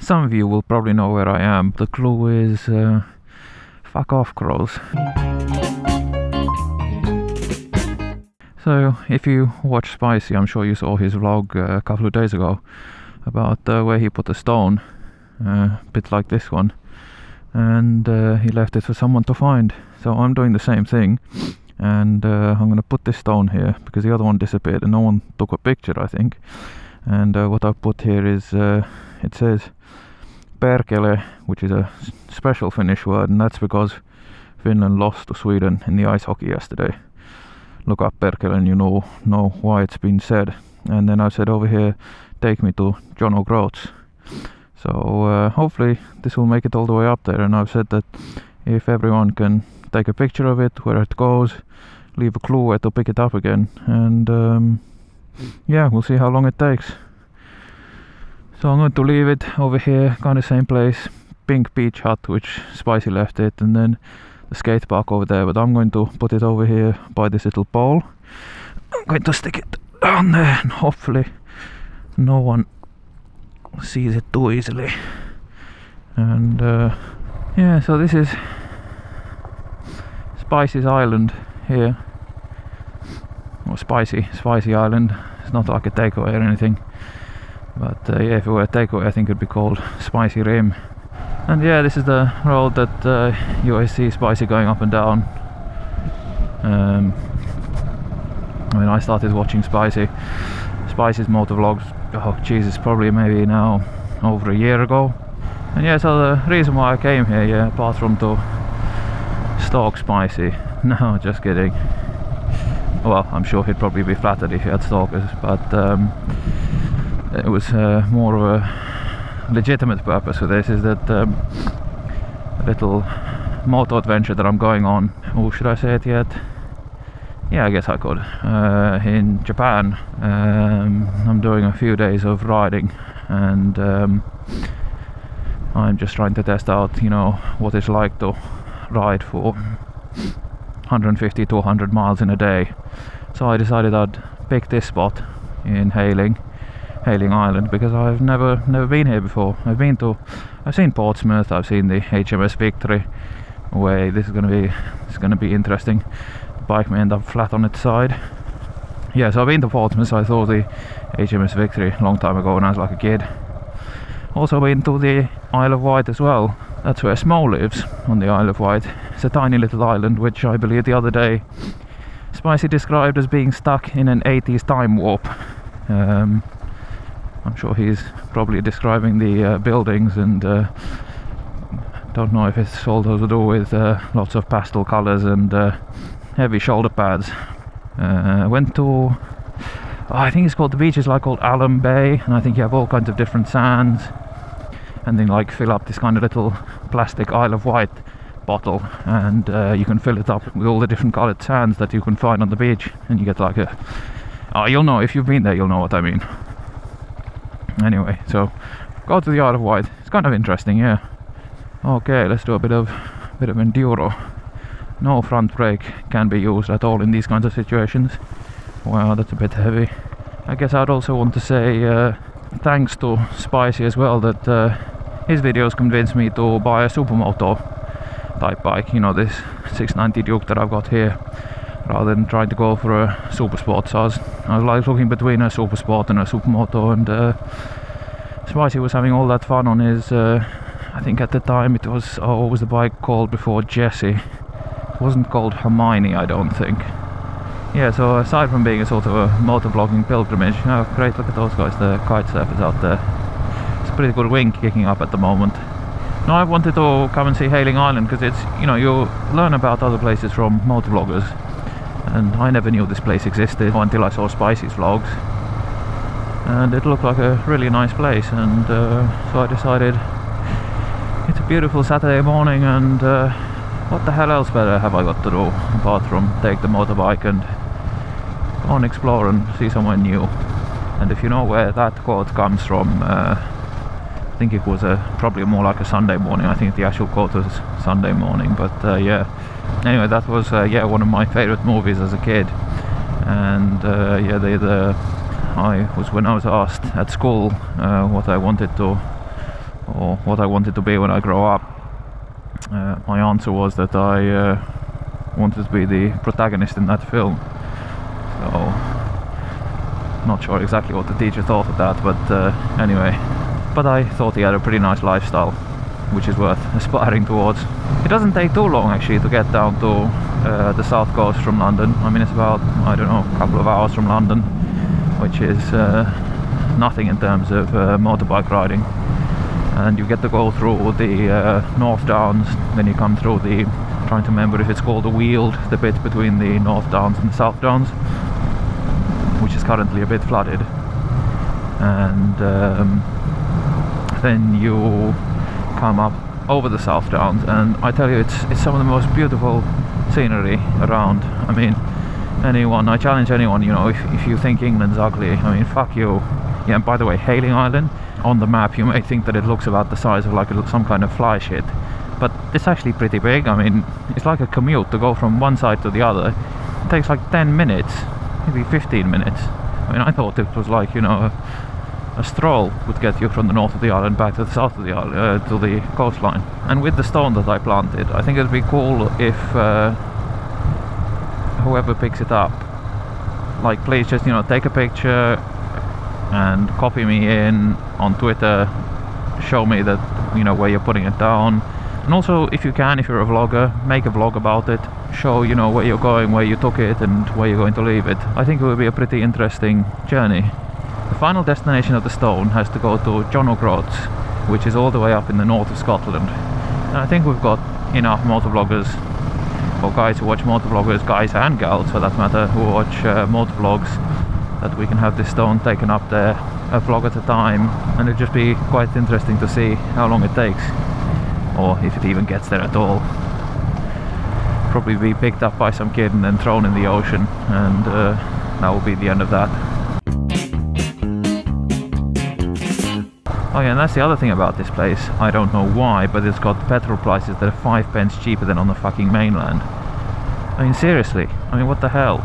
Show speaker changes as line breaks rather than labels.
Some of you will probably know where I am. The clue is fuck off, crows. So if you watch Spicy, I'm sure you saw his vlog a couple of days ago about where he put a stone, a bit like this one, and he left it for someone to find. So I'm doing the same thing, and I'm gonna put this stone here because the other one disappeared and no one took a picture, I think. And what I've put here is it says Perkele, which is a special Finnish word, and that's because Finland lost to Sweden in the ice hockey yesterday. Look up Perkele and you know why it's been said. And then I said over here, take me to Groats. So hopefully this will make it all the way up there, and I've said that if everyone can take a picture of it, where it goes, leave a clue where to pick it up again, and yeah, we'll see how long it takes. So I'm going to leave it over here, kind of same place, pink beach hut which Spicy left it, and then the skate park over there, but I'm going to put it over here by this little pole. I'm going to stick it down there and hopefully no one sees it too easily. And yeah, so this is Spicy's island here, or Spicy Island. It's not like a takeaway or anything, but yeah, if it were a takeaway I think it'd be called Spicy Rim. And yeah, this is the road that you always see Spicy going up and down. When I started watching Spicy's motovlogs, oh Jesus, probably maybe now over a year ago. And yeah, so the reason why I came here, yeah, apart from to stalk Spicy, no, just kidding. Well, I'm sure he'd probably be flattered if he had stalkers, but it was more of a legitimate purpose for this, is that a little moto adventure that I'm going on. Oh, should I say it yet? Yeah, I guess I could. In Japan, I'm doing a few days of riding, and I'm just trying to test out, you know, what it's like to ride for 150 to 100 miles in a day. So I decided I'd pick this spot in Hayling Island because I've never been here before. I've seen Portsmouth, I've seen the HMS Victory. Wait, this is gonna be interesting. The bike may end up flat on its side. Yeah, so I've been to Portsmouth. So I saw the HMS Victory a long time ago when I was like a kid. Also been to the Isle of Wight as well. That's where Smo lives, on the Isle of Wight. It's a tiny little island which I believe the other day Spicy described as being stuck in an 80s time warp. I'm sure he's probably describing the buildings, and don't know if it's all to do with lots of pastel colours and heavy shoulder pads. Went to, I think it's called, the beach is like called Alum Bay, and I think you have all kinds of different sands, and then like fill up this kind of little plastic Isle of Wight bottle, and you can fill it up with all the different coloured sands that you can find on the beach, and you get like a, you'll know if you've been there, you'll know what I mean. Anyway, so go to the Isle of Wight. It's kind of interesting, yeah. Okay, let's do a bit of enduro. No front brake can be used at all in these kinds of situations. Wow, that's a bit heavy. I guess I'd also want to say thanks to Spicy as well, that his videos convinced me to buy a supermoto type bike, you know, this 690 Duke that I've got here, rather than trying to go for a super sport. So I was like looking between a super sport and a supermoto, and Spicy was having all that fun on his I think at the time it was, what was the bike called before Jessie? It wasn't called Hermione, I don't think. Yeah, so aside from being a sort of a motovlogging pilgrimage, oh great, look at those guys, the kite surfers out there. It's a pretty good wind kicking up at the moment. No, I wanted to come and see Hayling Island because it's, you know, you learn about other places from motovloggers, and I never knew this place existed until I saw Spicy's vlogs, and it looked like a really nice place, and so I decided it's a beautiful Saturday morning, and what the hell else better have I got to do apart from take the motorbike and go and explore and see somewhere new. And if you know where that quote comes from, I think it was probably more like a Sunday morning. I think the actual quote was Sunday morning, but yeah. Anyway, that was yeah, one of my favorite movies as a kid, and yeah, when I was asked at school what I wanted to or what I wanted to be when I grow up, my answer was that I wanted to be the protagonist in that film. So, not sure exactly what the teacher thought of that, but anyway. But I thought he had a pretty nice lifestyle, which is worth aspiring towards. It doesn't take too long actually to get down to the south coast from London. I mean, it's about, I don't know, a couple of hours from London, which is nothing in terms of motorbike riding. And you get to go through the North Downs, then you come through the, trying to remember if it's called the Weald, the bit between the North Downs and the South Downs, which is currently a bit flooded. And then you come up over the South Downs, and I tell you, it's some of the most beautiful scenery around. I mean, I challenge anyone, you know, if you think England's ugly, I mean, fuck you. Yeah, and by the way, Hayling Island, on the map you may think that it looks about the size of like some kind of fly shit, but it's actually pretty big. I mean, it's like a commute to go from one side to the other. It takes like 10 minutes, maybe 15 minutes. I mean, I thought it was like, you know, a stroll would get you from the north of the island back to the south of the island, to the coastline. And with the stone that I planted, I think it'd be cool if whoever picks it up, like, please just, you know, take a picture and copy me in on Twitter, show me that, you know, where you're putting it down. And also, if you can, if you're a vlogger, make a vlog about it, show, you know, where you're going, where you took it, and where you're going to leave it. I think it will be a pretty interesting journey. The final destination of the stone has to go to Groats, which is all the way up in the north of Scotland. And I think we've got enough motovloggers, or guys who watch motovloggers, guys and gals for that matter, who watch motovlogs, that we can have this stone taken up there, a vlog at a time, and it'll just be quite interesting to see how long it takes, or if it even gets there at all. Probably be picked up by some kid and then thrown in the ocean, and that will be the end of that. Oh yeah, and that's the other thing about this place, I don't know why, but it's got petrol prices that are 5 pence cheaper than on the fucking mainland. I mean, seriously, I mean, what the hell?